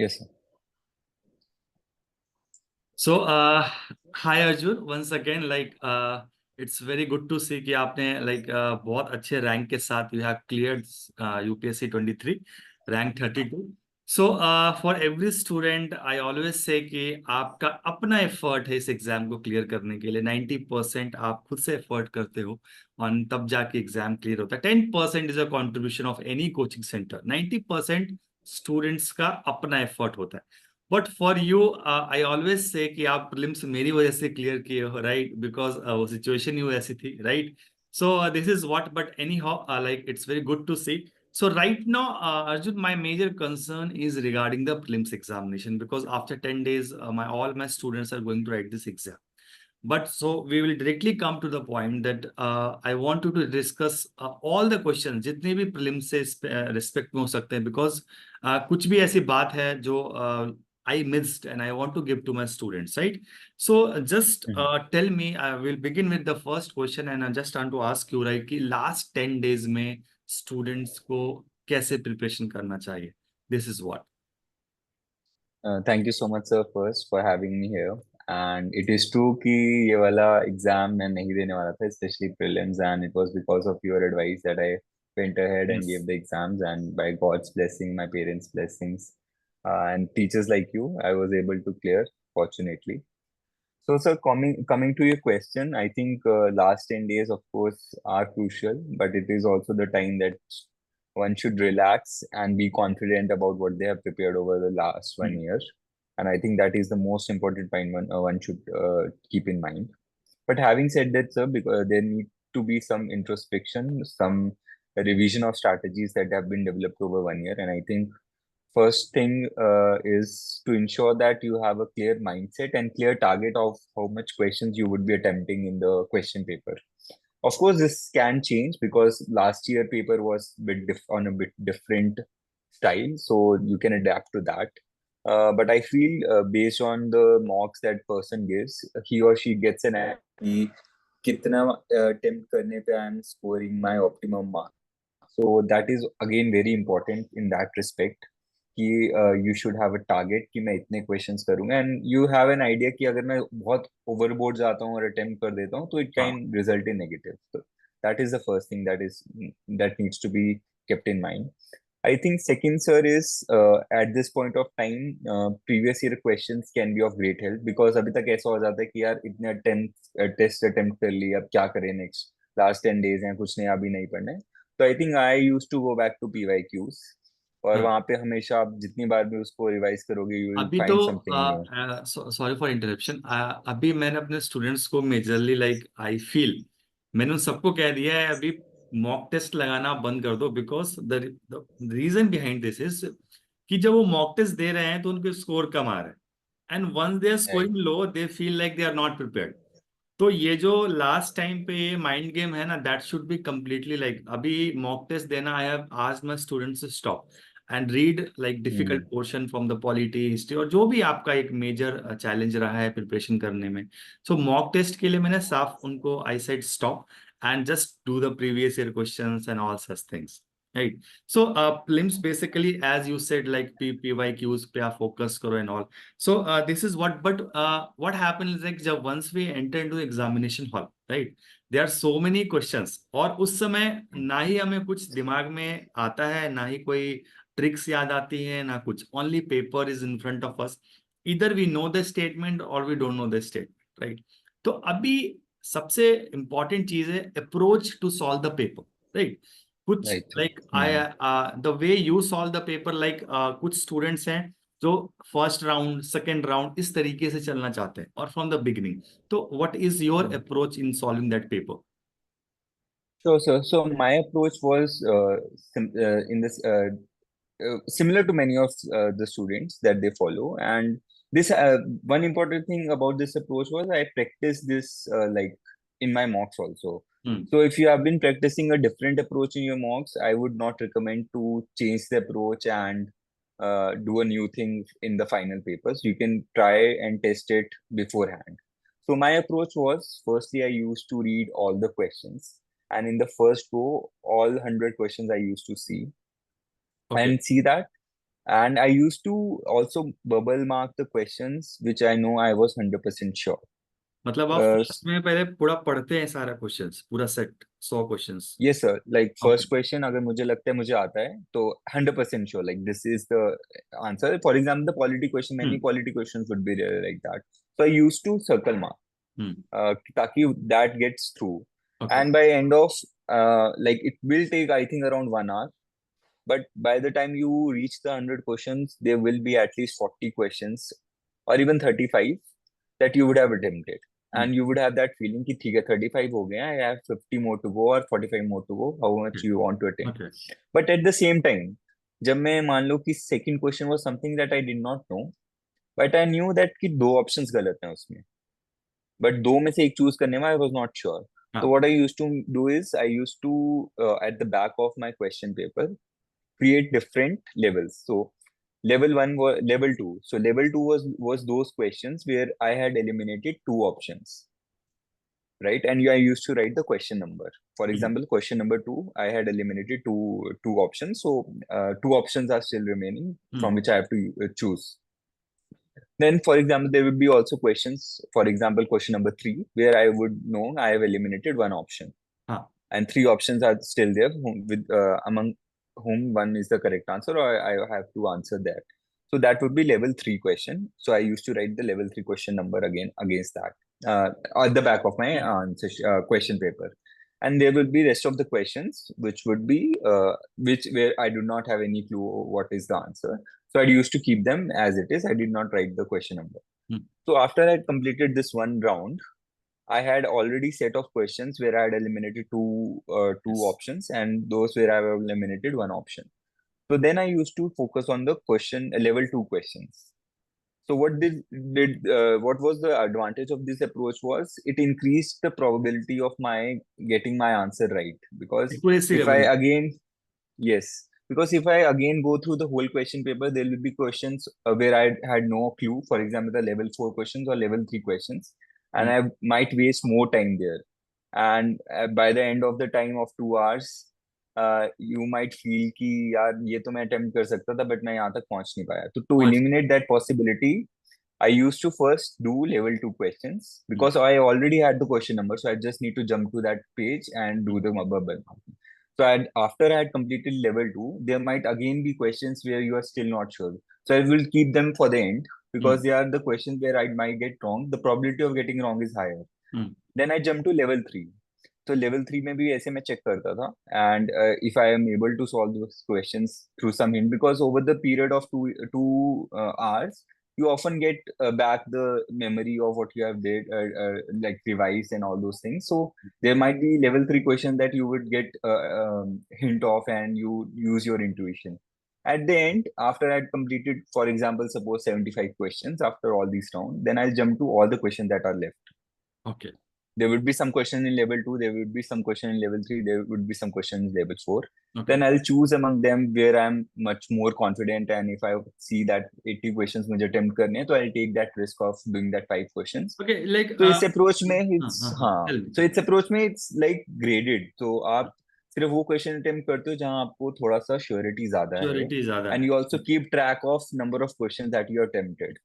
Yes, sir. So, hi Arjun, once again, it's very good to see कि आपने बहुत अच्छे रैंक के साथ you have cleared UPSC 23, rank 32. So, for every student, I always say कि आपका अपना एफर्ट है इस एग्जाम को क्लियर करने के लिए 90% आप खुद से एफर्ट करते हो और तब जाके एग्जाम क्लियर होता है. 10% is a contribution of any coaching centre. 90% students का अपना एफर्ट होता है. But for you I always say कि आप प्रीलिम्स मेरी वजह से क्लियर किए हो, राइट? बिकॉज वो सिचुएशन ही ऐसी थी, right? So this is what, but anyhow like it's very good to see. So right now, Arjun, my major concern is regarding the prelims examination because after 10 days, all my students are going to write this exam. But so we will directly come to the point that I want you to discuss all the questions जितने भी prelims से respect में हो सकते हैं, because कुछ भी ऐसी बात है जो I missed and I want to give to my students, right? So just Mhm. tell me, I will begin with the first question and I just want to ask you, right, कि last 10 days में students को कैसे preparation करना चाहिए? This is what. Thank you so much, sir, first for having me here. And it is true कि ये वाला exam मैं नहीं देने वाला था, especially prelims, and it was because of your advice that I went ahead and Yes. gave the exams. And by God's blessing, my parents' blessings, and teachers like you, I was able to clear, fortunately. So, sir, coming to your question, I think last 10 days, of course, are crucial, but it is also the time that one should relax and be confident about what they have prepared over the last one Hmm. year. And I think that is the most important point one should keep in mind. But having said that, sir, because there need to be some introspection, some revision of strategies that have been developed over one year. And I think first thing is to ensure that you have a clear mindset and clear target of how much questions you would be attempting in the question paper. Of course, this can change because last year paper was on a bit different style, so you can adapt to that. But I feel based on the marks that person gives, he or she gets an idea कितना attempt करने पे I am scoring my optimum mark. So that is again very important in that respect कि you should have a target कि मैं इतने questions करूंगा and you have an idea कि अगर मैं बहुत overboard जाता हूँ और attempt कर देता हूँ तो it हाँ. can result in negative. So that is the first thing that needs to be kept in mind. I think second, sir, is at this point of time, previous year questions can be of great help because अभी तक ऐसा हो जाता है कि यार इतने test attempt कर लिए अब क्या करें नेक्स्ट लास्ट 10 days हैं कुछ नया अभी नहीं पढ़ना है तो I think I use to go back to PYQs और हाँ. वहां पे हमेशा आप जितनी बार भी उसको रिवाइज करोगे यू विल अभी तो find something new. Sorry for interruption. अभी मैंने अपने स्टूडेंट्स को मेजरली आई फील मैंने उन सबको कह दिया है अभी मॉक टेस्ट लगाना बंद कर दो because the reason behind this is कि जब वो मॉक टेस्ट दे रहे हैं तो उनके स्कोर कम आ रहे हैं and once they are right. Scoring low they feel like they are not prepared. तो ये जो लास्ट टाइम पे ये माइंड गेम है ना that should be completely like अभी मॉक टेस्ट देना. I have asked my students to stop and read like difficult portion from the polity history और जो भी आपका एक मेजर चैलेंज रहा है प्रिपरेशन करने में. सो मॉक टेस्ट के लिए मैंने साफ उनको I said stop and just do the previous year questions and all such things, right? So prelims basically as you said like PYQs पे आप focus करो and all. So this is what, but what happens is like जब once we enter into examination hall, right? There are so many questions और उस समय ना ही हमें कुछ दिमाग में आता है ना ही कोई ट्रिक्स याद आती है ना कुछ. Only paper is in front of us. Either we know the statement or we don't know the statement, right? तो अभी सबसे important चीज है approach to solve the paper, right? कुछ right. Like I the way you solve the paper like कुछ students हैं जो first round second round इस तरीके से चलना चाहते हैं और फ्रॉम द बिगिनिंग. तो what is your approach in solving that paper? Sure, sir. So my approach was in this similar to many of the students that they follow. And this one important thing about this approach was I practiced this like in my mocks also. Hmm. So if you have been practicing a different approach in your mocks, I would not recommend to change the approach and do a new thing in the final papers. You can try and test it beforehand. So my approach was firstly I used to read all the questions, and in the first go, all 100 questions I used to see Okay. and see that. And I used to also bubble mark the questions which I know I was 100% sure. मतलब आप Uh, first में पहले पूरा पढ़ते हैं सारा questions, पूरा set 100 questions? yes sir, like okay. first question अगर मुझे लगता है मुझे आता है तो 100% sure like this is the answer. For example, the polity question, many hmm. polity questions would be there like that. So I used to circle mark हम्म। ताकि that gets through. Okay. And by end of like it will take I think around 1 hour. But by the time you reach the 100 questions, there will be at least 40 questions or even 35 that you would have attempted. Hmm. And you would have that feeling कि ठीक है 35 हो गया, I have 50 more to go or 45 more to go, how much you want to attempt. Okay. But at the same time, जब मैं मान लो कि second question was something that I did not know, but I knew that कि दो options गलत हैं उसमें, but दो में से एक choose करने में I was not sure. So हाँ। what I used to do is I used to at the back of my question paper create different levels. So level one was level two. So level two was those questions where I had eliminated two options, right? And I used to write the question number. For hmm. example, question number two, I had eliminated two options. So two options are still remaining from hmm. which I have to choose. Then, for example, there would be also questions. For example, question number three, where I would know I have eliminated one option हाँ। and three options are still there with among whom one is the correct answer or I have to answer that. So that would be level three question. So I used to write the level three question number again against that at the back of my answer question paper. And there will be rest of the questions which would be which where I do not have any clue what is the answer. So I used to keep them as it is. I did not write the question number. Hmm. So after I completed this one round, I had already set of questions where I had eliminated two yes. options and those where I have eliminated one option. So then I used to focus on the question level two questions. So what was the advantage of this approach was it increased the probability of my getting my answer right because accuracy if I level. again yes, because if I again go through the whole question paper, there will be questions where I had no clue. For example, the level four questions or level three questions, and hmm. I might waste more time there. And by the end of the time of 2 hours, you might feel कि यार ये तो मैं attempt कर सकता था, but मैं यहाँ तक पहुंच नहीं पाया. तो to पाँच। eliminate that possibility, I used to first do level two questions hmm. because I already had the question number, so I just need to jump to that page and do hmm. the bubble. So after I had completed level two, there might again be questions where you are still not sure. So I will keep them for the end because hmm. they are the questions where I might get wrong. The probability of getting wrong is higher. Hmm. Then I jump to level three. तो level three में भी ऐसे मैं check करता था and if I am able to solve those questions through some hint because over the period of two hours you often get back the memory of what you have did like revised and all those things. So there might be level three question that you would get hint of and you use your intuition at the end after I had completed, for example, suppose 75 questions after all these rounds, then I'll jump to all the questions that are left. Okay. There would be some question in level two, there would be some question in level three, there would be some question in level four. Okay. Then I'll choose among them where I'm much more confident. And if I see that 80 questions मुझे attempt करने हैं, तो I'll take that risk of doing that 5 questions. Okay like. तो इस approach में हाँ it's हाँ हाँ, हाँ, टेल मी। so इस अप्रोच में it's like graded. तो आप सिर्फ वो क्वेश्चन अटेम्प्ट करते हो जहां आपको थोड़ा सा श्योरिटी ज्यादा है श्योरिटी ज्यादा एंड है। You also keep track of number of question that you attempted.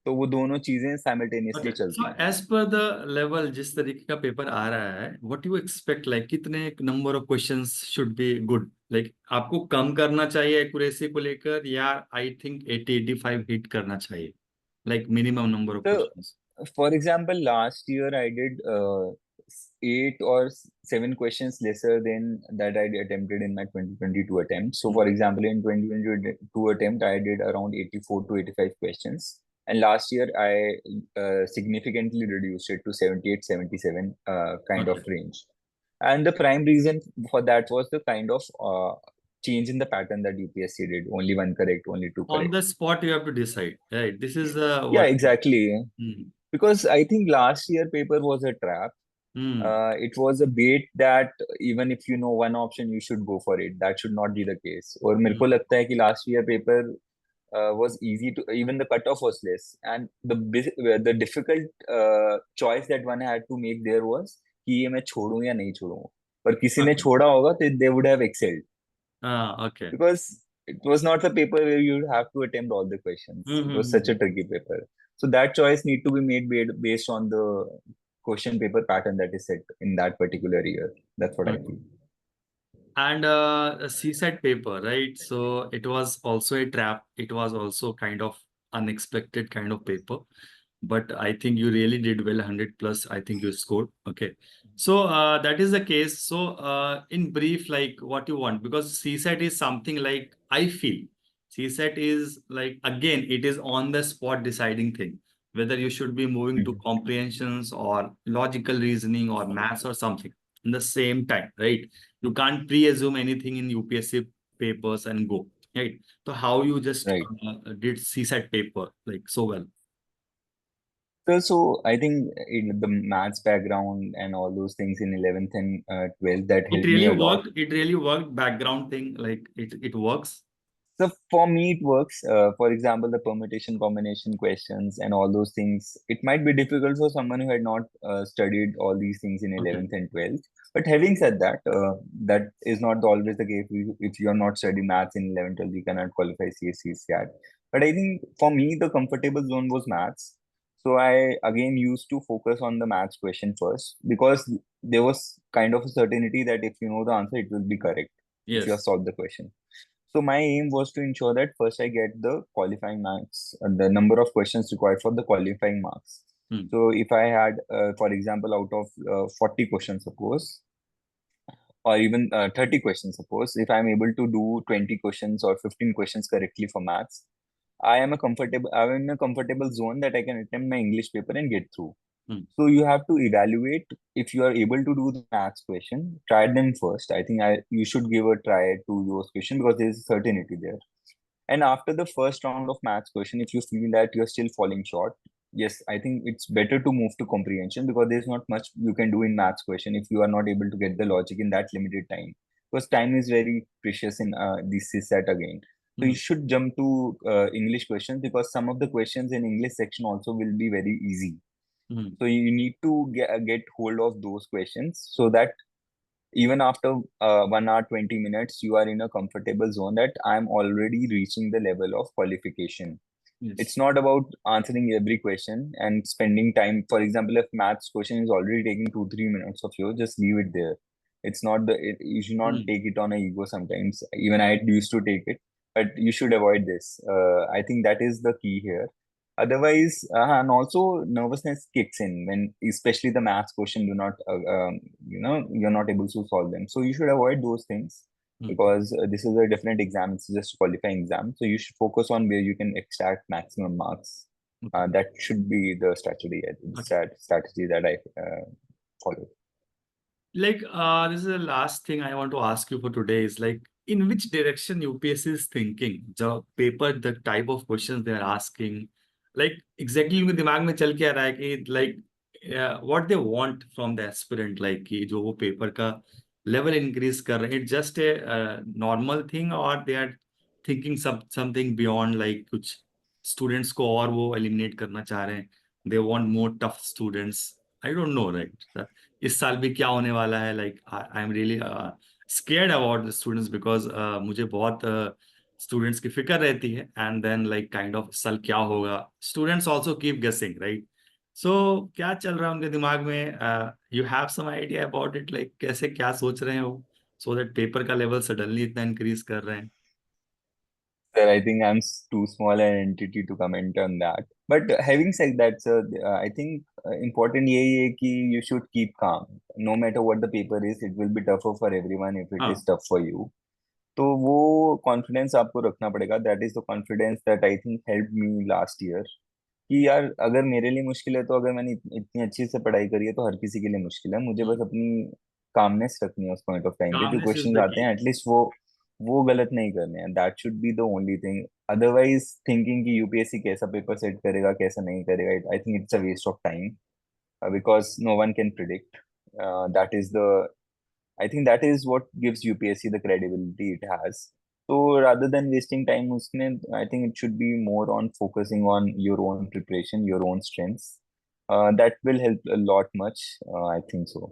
तो वो दोनों चीजें ओके, साइमल्टेनियसली सो चलती हैं. एज पर द लेवल जिस तरीके का पेपर आ रहा है, व्हाट यू एक्सपेक्ट, लाइक कितने number of questions should be good? Like आपको कम करना चाहिए एक्यूरेसी को लेकर, या आई थिंक 80-85 हिट करना चाहिए, like minimum number of So, questions? for example, last year I did 8 or 7 questions lesser than that I attempted in my 2022 attempt. So, for example, in 2022 attempt, I did around 84 to 85 questions. And last year, I significantly reduced it to 78, 77 kind of okay. range. And the prime reason for that was the kind of change in the pattern that UPSC did. Only one correct, only two on correct. The spot you have to decide, right? This is Yeah, what. exactly. Because I think last year paper was a trap. Hmm. It was a bait that even if you know one option, you should go for it. That should not be the case. और मेरे को लगता है कि last year paper was easy to even the cutoff was less and the difficult choice that one had to make there was कि ये मैं छोड़ूं या नहीं छोड़ूं. पर किसी ने ओके। छोड़ा होगा तो they would have excelled हाँ, okay. because it was not a paper where you have to attempt all the questions. It was such Mm-hmm. a tricky paper. So that choice need to be made based on the question paper pattern that is set in that particular year. That's what I feel. And a CSAT paper, right? So it was also a trap. It was also kind of unexpected kind of paper. But I think you really did well, 100 plus. I think you scored. Okay. So that is the case. So in brief, like what you want, because CSAT is something like I feel CSAT is like, again, it is on the spot deciding thing, whether you should be moving to Mhm. comprehensions or logical reasoning or maths or something in the same time, right? You can't pre-assume anything in UPSC papers and go, right? So how you just Right. did CSAT paper like so well? So I think in the maths background and all those things in 11th and 12th that It helped me really a lot. worked. It really worked. Background thing, like it works. So for me, it works. For example, the permutation combination questions and all those things. It might be difficult for someone who had not studied all these things in Okay. 11th and 12th. But having said that, that is not always the case. If you are not studying maths in 11th, 12th, you cannot qualify CSE CSAT. But I think for me, the comfortable zone was maths. So I again used to focus on the maths question first because there was kind of a certainty that if you know the answer, it will be correct if you have Yes. solved the question. So my aim was to ensure that first I get the qualifying marks, the number of questions required for the qualifying marks. Hmm. So if I had, for example, out of 40 questions, suppose, or even 30 questions, suppose, if I'm able to do 20 questions or 15 questions correctly for maths, I'm in a comfortable zone that I can attempt my English paper and get through. Hmm. So you have to evaluate if you are able to do the maths question. Try them first. I think you should give a try to those questions because there is certainty there. And after the first round of maths question, if you feel that you're still falling short, yes, I think it's better to move to comprehension because there's not much you can do in maths question if you are not able to get the logic in that limited time. Because time is very precious in this CSAT again. So you Hmm. should jump to English questions because some of the questions in English section also will be very easy. Hmm. So you need to get hold of those questions so that even after 1 hour 20 minutes you are in a comfortable zone that I'm already reaching the level of qualification. It's Yes. not about answering every question and spending time. For example, if maths question is already taking 2 3 minutes of yours, just leave it there. It's not you should not Hmm. take it on a ego sometimes. Even I used to take it, but you should avoid this. I think that is the key here. Otherwise, and also nervousness kicks in when, especially the maths question, do not, you're not able to solve them. So you should avoid those things Hmm. because this is a different exam. It's just a qualifying exam. So you should focus on where you can extract maximum marks. Okay. That should be the strategy, Okay. strategy that I follow. Like, this is the last thing I want to ask you for today is like, in which direction UPSC is thinking? The paper, the type of questions they are asking, like exactly उनके दिमाग में चल क्या रहा है कि like what they want from the aspirant, like कि जो वो paper का level increase कर रहे हैं, it's just a normal thing or they are thinking something beyond, like कुछ students को और वो eliminate करना चाह रहे हैं, they want more tough students. I don't know, right? इस साल भी क्या होने वाला है, like I am really scared about the students because मुझे बहुत स्टूडेंट्स की फिक्र रहती है, and then like kind of इस साल क्या होगा, students also keep guessing, right? So क्या चल रहा है उनके दिमाग में? You have some idea about it, like कैसे क्या सोच रहे हैं वो, सो दैट पेपर का लेवल सडनली इतना इंक्रीज कर रहे हैं? Sir, I think I'm too small an entity to comment on that. But having said that, sir, I think important यही है कि you should keep calm. No matter what the paper is, it will be tougher for everyone if it हाँ. is tough for you. तो वो confidence आपको रखना पड़ेगा. That is the confidence that I think help me last year. कि यार अगर मेरे लिए मुश्किल है तो अगर मैंने इतनी अच्छी से पढ़ाई करी है तो हर किसी के लिए मुश्किल है. मुझे बस अपनी कामनेस रखनी है उस पॉइंट ऑफ टाइम पे. जो कामनेस इज क्वेश्चंस द आते की. हैं एटलीस्ट वो गलत नहीं करने हैं. That should be the only thing. Otherwise thinking कि यूपीएससी कैसा पेपर सेट करेगा कैसा नहीं करेगा, I think it's a waste of time because no one can predict. That is the I think that is what gives UPSC the credibility it has. So rather than wasting time उसमें, I think it should be more on focusing on your own preparation, your own strengths. That will help a lot much. I think so.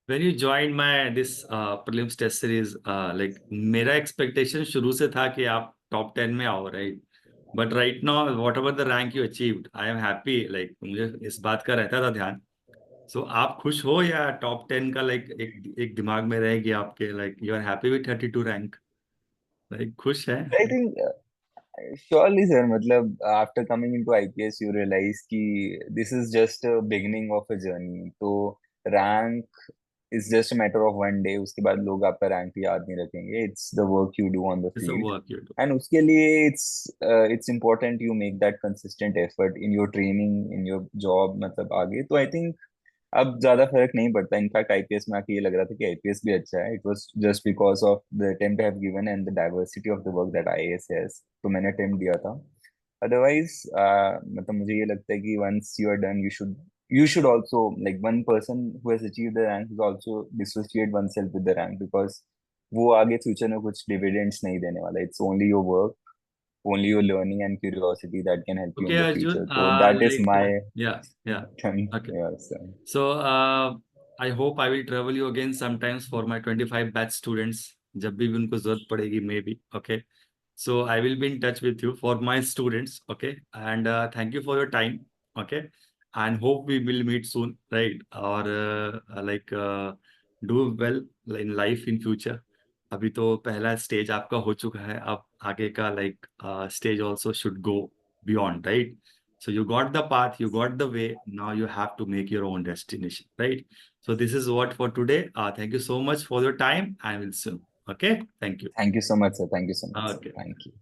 When you joined my this prelims test series, like मेरा expectation शुरू से था कि आप top 10 में आओ, right? But right now, whatever the rank you achieved, I am happy. Like मुझे इस बात का रहता था ध्यान. So आप खुश हो या top 10 का like एक दिमाग में रहेगी आपके, like you are happy with 32 rank, like खुश है? I think surely, sir. मतलब after coming into IPS, you realize कि this is just a beginning of a journey. तो rank is just a matter of one day. उसके बाद लोग आपका rank याद नहीं रखेंगे. It's the work you do on the It's a field, work you do. and उसके लिए it's important you make that consistent effort in your training, in your job. मतलब आगे तो I think अब ज्यादा फर्क नहीं पड़ता. इनफैक्ट आईपीएस में आके ये लग रहा था कि आईपीएस भी अच्छा है. It was just because of the attempt I have given and the diversity of the work that IAS has. तो मैंने अटेम्प्ट दिया था. अदरवाइज मतलब मुझे ये लगता है कि once you are done you should also, like, one person who has achieved the rank is also dissociate oneself with the rank, because वो आगे फ्यूचर में कुछ डिविडेंड्स नहीं देने वाला. It's only your work, only your learning and curiosity that can help you Okay, in the future. Arjun. So that is Like my yeah, yeah. Okay. yes. So I hope I will travel you again sometimes for my 25 batch students. जब भी उनको जरूरत पड़ेगी, maybe. Okay. So I will be in touch with you for my students. Okay. And thank you for your time. Okay. And hope we will meet soon, right? Or do well in life in future. अभी तो पहला stage आपका हो चुका है. अब आगे का stage also should go beyond, right? So you got the path, you got the way. Now you have to make your own destination, right? So this is what for today. Thank you so much for your time. I will soon. Okay. Thank you. Thank you so much, sir. Thank you so much, sir. Okay. Thank you.